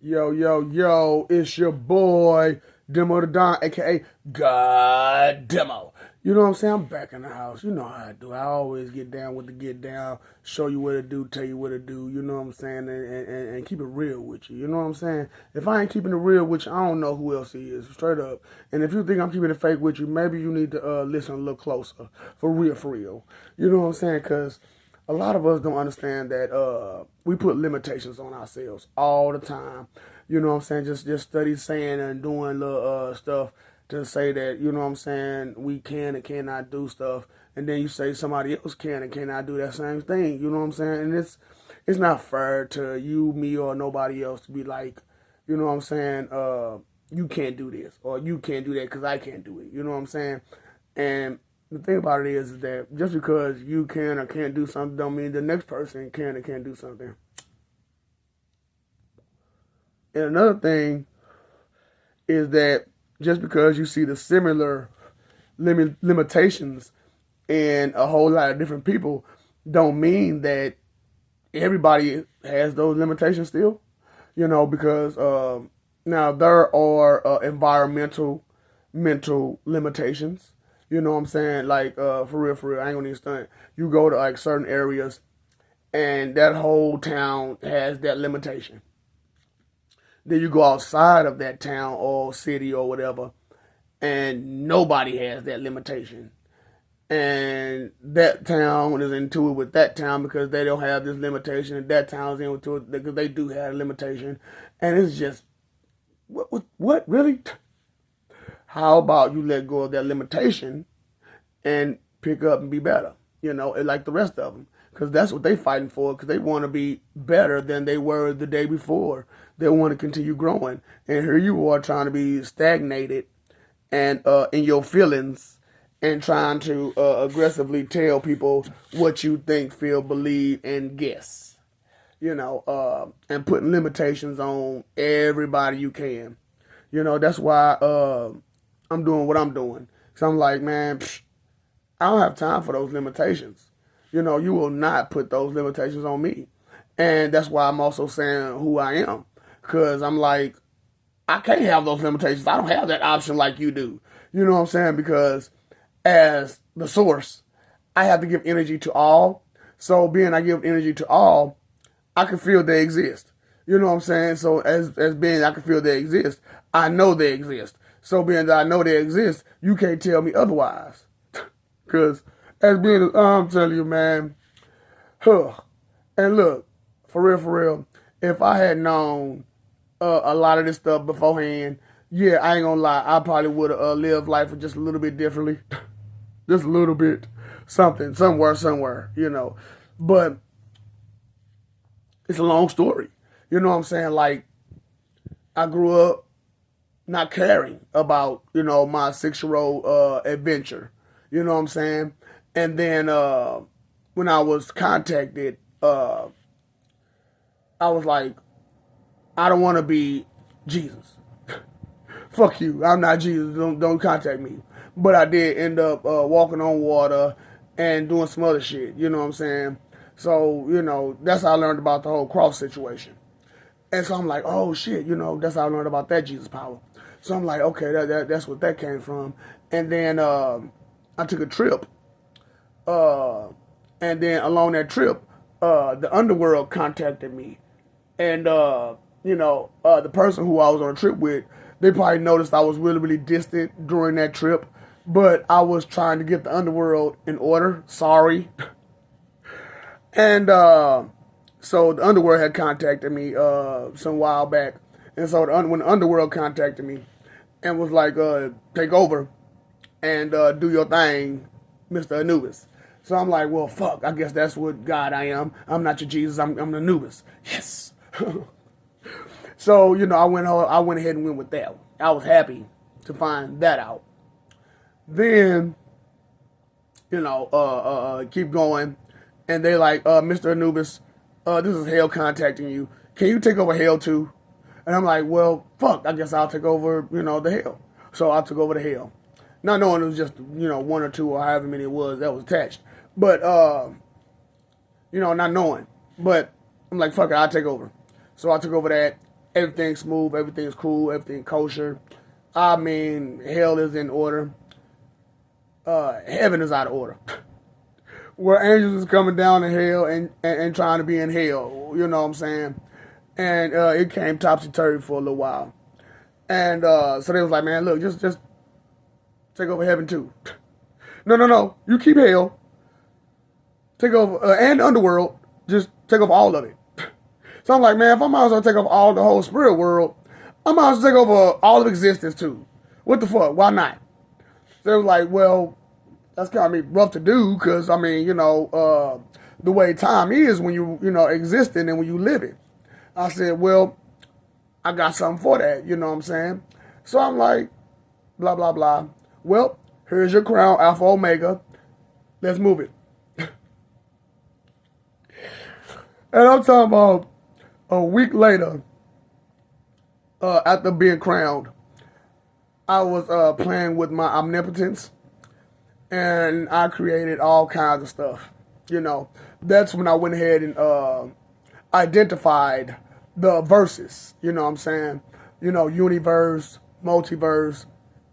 Yo, yo, yo, it's your boy, Demo the Don, aka God Demo. You know what I'm saying? I'm back in the house. You know how I do. I always get down with the get down, show you what to do, tell you what to do, you know what I'm saying, and keep it real with you. You know what I'm saying? If I ain't keeping it real with you, I don't know who else he is, straight up. And if you think I'm keeping it fake with you, maybe you need to listen a little closer. For real, for real. You know what I'm saying? Because a lot of us don't understand that we put limitations on ourselves all the time. You know what I'm saying? Just study saying and doing little stuff to say that, you know what I'm saying, we can and cannot do stuff. And then you say somebody else can and cannot do that same thing. You know what I'm saying? And it's not fair to you, me, or nobody else to be like, you know what I'm saying, you can't do this or you can't do that because I can't do it. You know what I'm saying? And the thing about it is that just because you can or can't do something don't mean the next person can or can't do something. And another thing is that just because you see the similar limitations in a whole lot of different people don't mean that everybody has those limitations still. You know, because now there are environmental, mental limitations. You know what I'm saying? Like, for real, I ain't gonna need to stunt. You go to like certain areas and that whole town has that limitation. Then you go outside of that town or city or whatever, and nobody has that limitation. And that town is into it with that town because they don't have this limitation, and that town's into it because they do have a limitation. And it's just, what really? How about you let go of that limitation and pick up and be better, you know, like the rest of them? Because that's what they fighting for, because they want to be better than they were the day before. They want to continue growing. And here you are trying to be stagnated and in your feelings and trying to aggressively tell people what you think, feel, believe, and guess. You know, and putting limitations on everybody you can. You know, that's why I'm doing what I'm doing. So I'm like, man, I don't have time for those limitations. You know, you will not put those limitations on me. And that's why I'm also saying who I am. Because I'm like, I can't have those limitations. I don't have that option like you do. You know what I'm saying? Because as the source, I have to give energy to all. So being I give energy to all, I can feel they exist. You know what I'm saying? So as being I can feel they exist, I know they exist. So being that I know they exist, you can't tell me otherwise. Because as being, I'm telling you, man, and look, for real, if I had known a lot of this stuff beforehand, yeah, I ain't gonna lie, I probably would have lived life just a little bit differently. Just a little bit. Something, somewhere, you know. But it's a long story. You know what I'm saying? Like, I grew up not caring about, you know, my 6-year-old adventure. You know what I'm saying? And then when I was contacted, I was like, I don't want to be Jesus. Fuck you. I'm not Jesus. Don't contact me. But I did end up walking on water and doing some other shit. You know what I'm saying? So, you know, that's how I learned about the whole cross situation. And so I'm like, oh shit, you know, that's how I learned about that Jesus power. So I'm like, okay, that's what that came from. And then I took a trip. And then along that trip, the underworld contacted me. And, you know, the person who I was on a trip with, they probably noticed I was really distant during that trip. But I was trying to get the underworld in order. Sorry. And so the underworld had contacted me some while back. And so when the underworld contacted me and was like, take over and do your thing, Mr. Anubis. So I'm like, well, fuck, I guess that's what God I am. I'm not your Jesus, I'm the Anubis. Yes. So, you know, I went ahead and went with that. I was happy to find that out. Then, you know, keep going. And they like, Mr. Anubis, this is Hell contacting you. Can you take over Hell too? And I'm like, well, fuck, I guess I'll take over, you know, the Hell. So I took over the Hell. Not knowing it was just, you know, one or two or however many it was that was attached. But, you know, not knowing. But I'm like, fuck it, I'll take over. So I took over that. everything's smooth, everything's cool, everything kosher. I mean, hell is in order. Heaven is out of order. Where angels is coming down to hell and trying to be in hell. You know what I'm saying? And it came topsy-turvy for a little while. And so they was like, man, look, just take over heaven too. No. You keep hell. Take over, and the underworld. Just take over all of it. So I'm like, man, if I might as well take over all the whole spirit world, I might as well take over all of existence too. What the fuck? Why not? So they was like, well, that's kind of rough to do because, I mean, the way time is when you existing and when you living. I said, well, I got something for that, you know what I'm saying? So I'm like, blah, blah, blah. Well, here's your crown, Alpha Omega. Let's move it. And I'm talking about a week later, after being crowned, I was playing with my omnipotence, and I created all kinds of stuff. That's when I went ahead and identified the verses. You know what I'm saying? Universe, multiverse,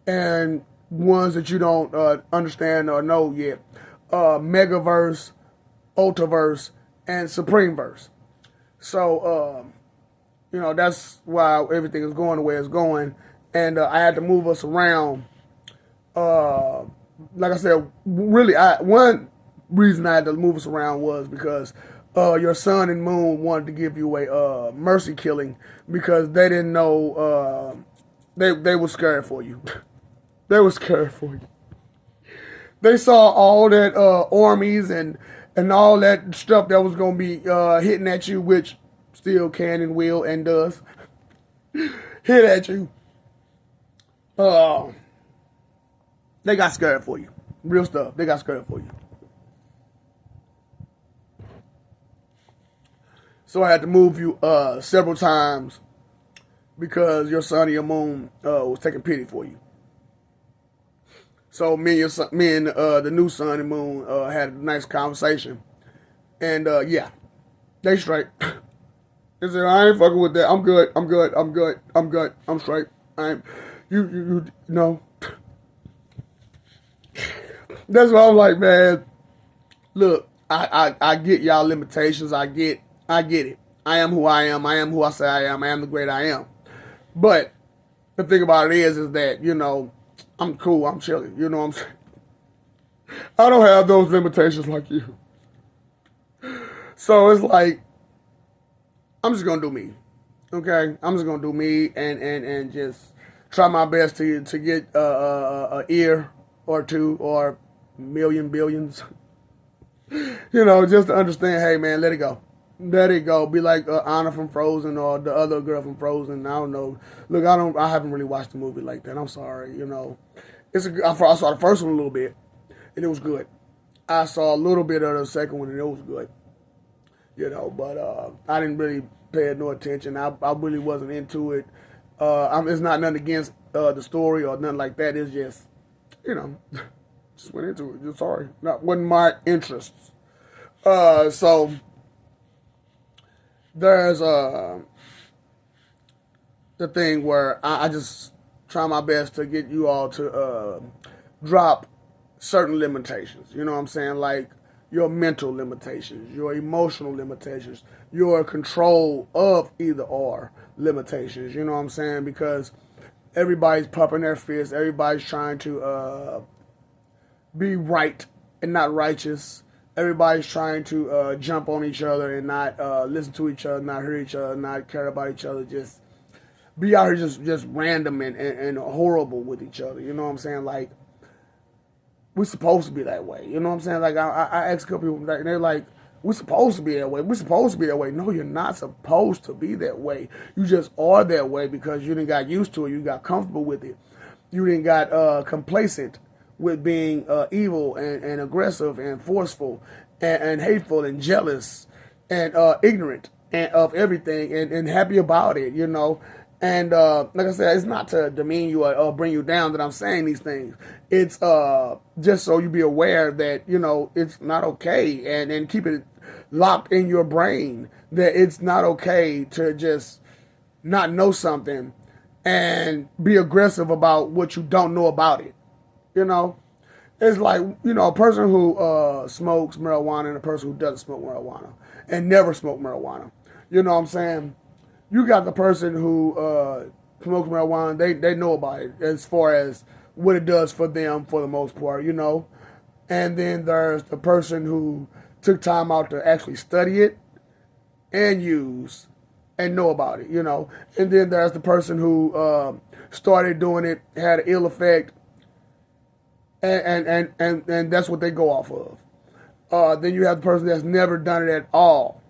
and ones that you don't understand or know yet. Megaverse, ultraverse, and supreme verse. So, that's why everything is going the way it's going. And I had to move us around. Like I said, really, one reason I had to move us around was because your sun and moon wanted to give you a mercy killing because they didn't know, they were scared for you. They were scared for you. They saw all that armies and all that stuff that was going to be hitting at you, which still can and will and does hit at you. They got scared for you. Real stuff. They got scared for you. So I had to move you several times because your sun and your moon was taking pity for you. So me and the new sun and moon had a nice conversation, and yeah, they straight. They said, I ain't fucking with that. I'm good. I'm straight. You know. That's why I'm like, man, look, I get y'all limitations. I get it. I am who I am. I am who I say I am. I am the great I am. But the thing about it is that, I'm cool. I'm chilling. You know what I'm saying? I don't have those limitations like you. So it's like, I'm just going to do me. Okay? I'm just going to do me and just try my best to get a ear or two or million billions. Just to understand, hey, man, let it go. Let it go. Be like Anna from Frozen or the other girl from Frozen. I don't know. Look, I haven't really watched the movie like that. I'm sorry. I saw the first one a little bit, and it was good. I saw a little bit of the second one, and it was good. But I didn't really pay no attention. I really wasn't into it. It's not nothing against the story or nothing like that. It's just, just went into it. Just sorry. Wasn't my interests. So there's the thing where I just try my best to get you all to drop certain limitations. You know what I'm saying? Like your mental limitations, your emotional limitations, your control of either or limitations. You know what I'm saying? Because everybody's pumping their fists. Everybody's trying to be right and not righteous. Everybody's trying to jump on each other and not listen to each other, not hear each other, not care about each other. Just be out here just random and horrible with each other. You know what I'm saying? Like, we're supposed to be that way. You know what I'm saying? Like, I asked a couple people, and they're like, we're supposed to be that way. We're supposed to be that way. No, you're not supposed to be that way. You just are that way because you didn't got used to it. You got comfortable with it. You didn't got complacent with being evil and aggressive and forceful and hateful and jealous and ignorant and of everything and happy about it, And like I said, it's not to demean you or bring you down that I'm saying these things. It's just so you be aware that, it's not okay and keep it locked in your brain that it's not okay to just not know something and be aggressive about what you don't know about it. You know, it's like, a person who smokes marijuana and a person who doesn't smoke marijuana and never smoked marijuana. You know what I'm saying? You got the person who smokes marijuana, they know about it as far as what it does for them for the most part, And then there's the person who took time out to actually study it and use and know about it, And then there's the person who started doing it, had an ill effect, and that's what they go off of. Then you have the person that's never done it at all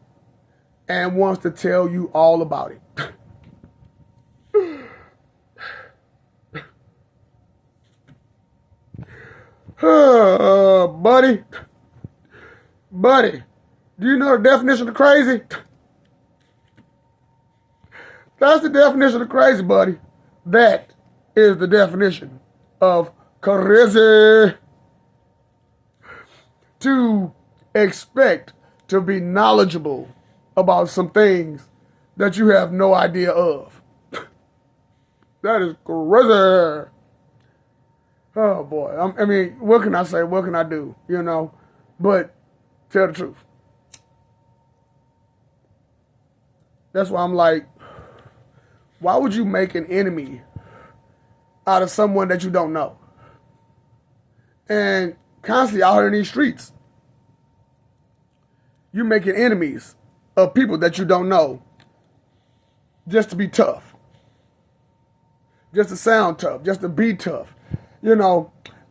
and wants to tell you all about it. Buddy, do you know the definition of crazy? That's the definition of crazy, buddy. That is the definition of crazy. To expect to be knowledgeable about some things that you have no idea of. That is crazy. Oh boy. I mean, what can I say? What can I do? But tell the truth. That's why I'm like, why would you make an enemy out of someone that you don't know? And constantly out here in these streets, you making enemies of people that you don't know just to be tough. Just to sound tough, just to be tough.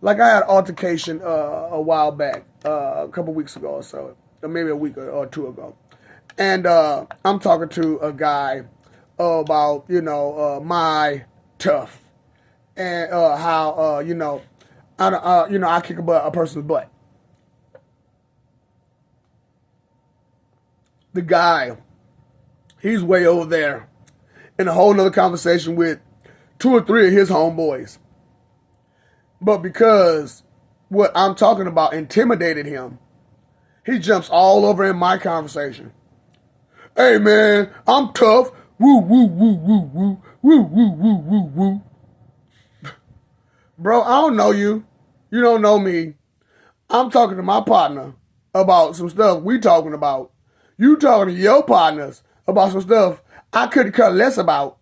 Like I had an altercation a while back, a couple weeks ago or so, or maybe a week or two ago. And I'm talking to a guy about, my tough and how, I kick a person's butt. The guy, he's way over there in a whole nother conversation with 2 or 3 of his homeboys. But because what I'm talking about intimidated him, he jumps all over in my conversation. Hey man, I'm tough. Woo, woo, woo, woo, woo, woo, woo, woo, woo, woo. Bro, I don't know you. You don't know me. I'm talking to my partner about some stuff we talking about. You talking to your partners about some stuff I couldn't care less about.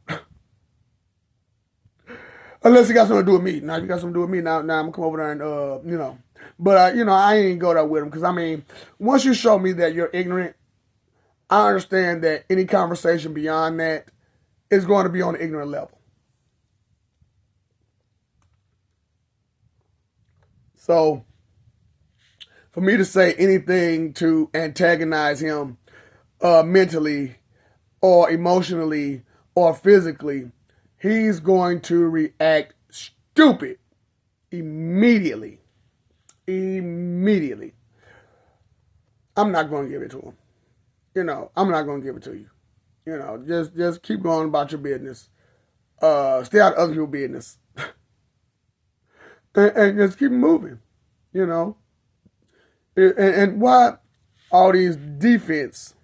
Unless it got something to do with me. Now, if you got something to do with me, now I'm going to come over there and, But, I ain't go there with him. Because, I mean, once you show me that you're ignorant, I understand that any conversation beyond that is going to be on an ignorant level. So, for me to say anything to antagonize him mentally or emotionally or physically, he's going to react stupid immediately. Immediately. I'm not going to give it to him. I'm not going to give it to you. Just keep going about your business. Stay out of other people's business. and just keep moving, And why all these defense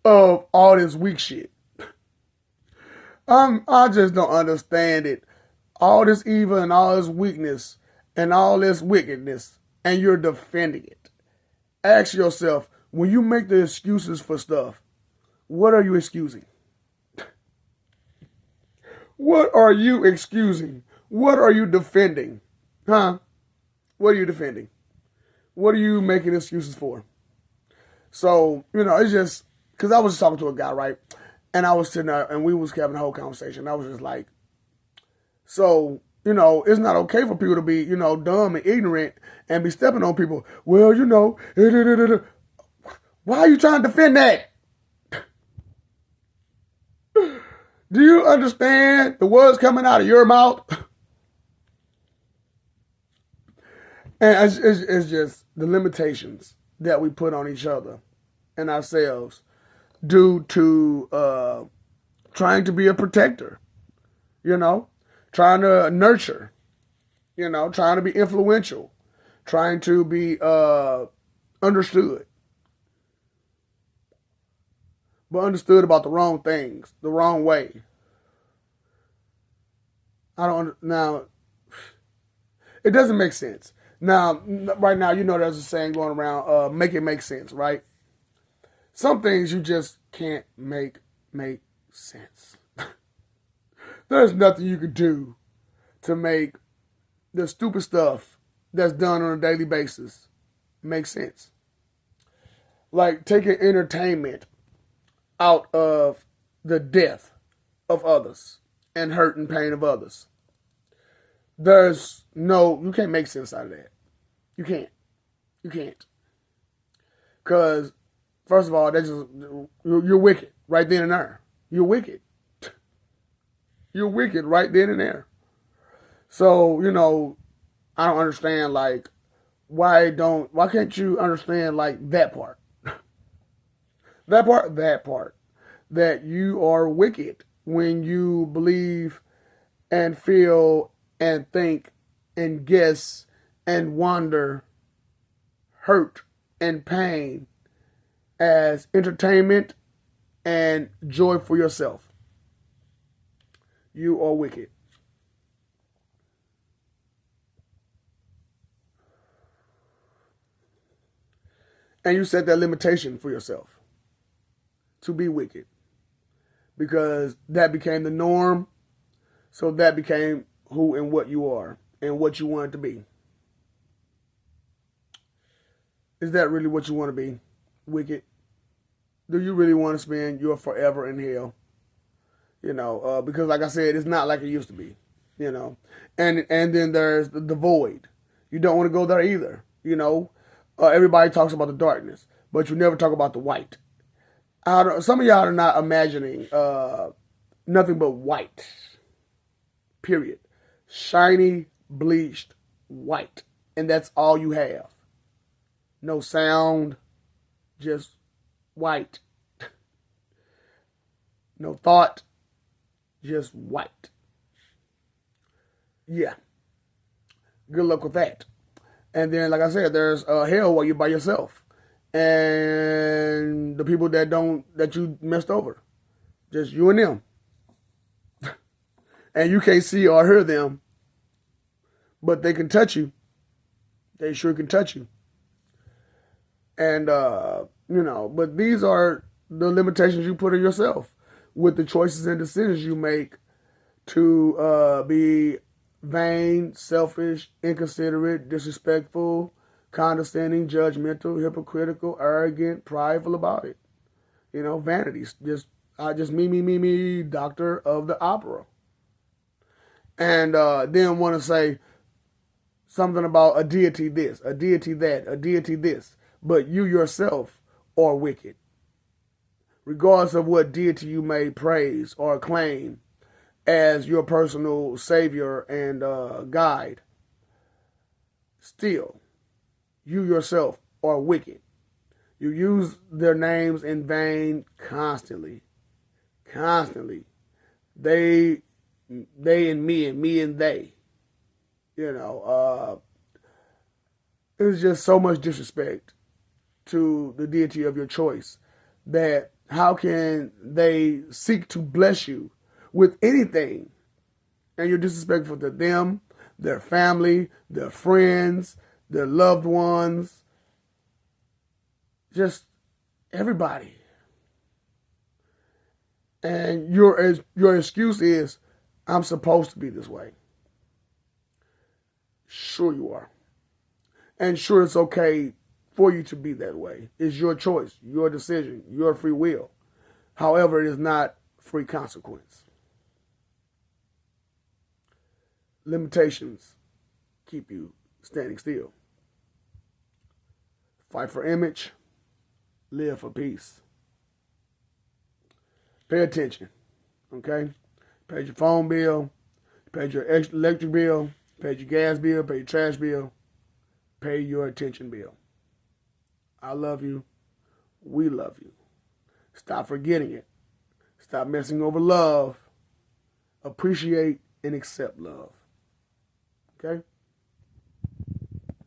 of all this weak shit? I just don't understand it. All this evil and all this weakness and all this wickedness, and you're defending it. Ask yourself, when you make the excuses for stuff, what are you excusing? What are you excusing? What are you defending? Huh? What are you defending? What are you making excuses for? So, it's just, because I was just talking to a guy, right? And I was sitting there and we was having a whole conversation. I was just like, so, it's not okay for people to be, dumb and ignorant and be stepping on people. Well, why are you trying to defend that? Do you understand the words coming out of your mouth? And it's just the limitations that we put on each other and ourselves due to trying to be a protector, trying to nurture, trying to be influential, trying to be understood. but understood about the wrong things, the wrong way. I don't now. It doesn't make sense. Now, right now, there's a saying going around: "Make it make sense." Right? Some things you just can't make sense. There's nothing you can do to make the stupid stuff that's done on a daily basis make sense. Like taking entertainment out of the death of others and hurt and pain of others. You can't make sense out of that. You can't. You can't. Because, first of all, you're wicked right then and there. You're wicked. You're wicked right then and there. So, I don't understand, like, why can't you understand, like, that part? That part. That you are wicked when you believe and feel and think and guess and wonder hurt and pain as entertainment and joy for yourself. You are wicked. And you set that limitation for yourself to be wicked. Because that became the norm. So that became who and what you are and what you wanted to be. Is that really what you want to be? Wicked? Do you really want to spend your forever in hell? Because like I said, it's not like it used to be. And then there's the void. You don't want to go there either. Everybody talks about the darkness, but you never talk about the white. Some of y'all are not imagining nothing but white. Period. Shiny, bleached white. And that's all you have. No sound, just white. No thought, just white. Yeah. Good luck with that. And then, like I said, there's hell while you're by yourself. And the people that you messed over. Just you and them. And you can't see or hear them. But they can touch you. They sure can touch you. And, but these are the limitations you put on yourself with the choices and decisions you make to be vain, selfish, inconsiderate, disrespectful, condescending, judgmental, hypocritical, arrogant, prideful about it. Vanities. Just me, doctor of the opera. And then want to say something about a deity this, a deity that, a deity this. But you yourself are wicked. Regardless of what deity you may praise or claim as your personal savior and guide, still, you yourself are wicked. You use their names in vain constantly. Constantly. They and me and they. It's just so much disrespect to the deity of your choice that how can they seek to bless you with anything and you're disrespectful to them, their family, their friends, their loved ones, just everybody. And your excuse is, I'm supposed to be this way. Sure you are. And sure it's okay for you to be that way. It's your choice, your decision, your free will. However, it is not free consequence. Limitations keep you standing still. Fight for image, live for peace. Pay attention, okay? Pay your phone bill, pay your electric bill, pay your gas bill, pay your trash bill, pay your attention bill. I love you. We love you. Stop forgetting it. Stop messing over love. Appreciate and accept love. Okay?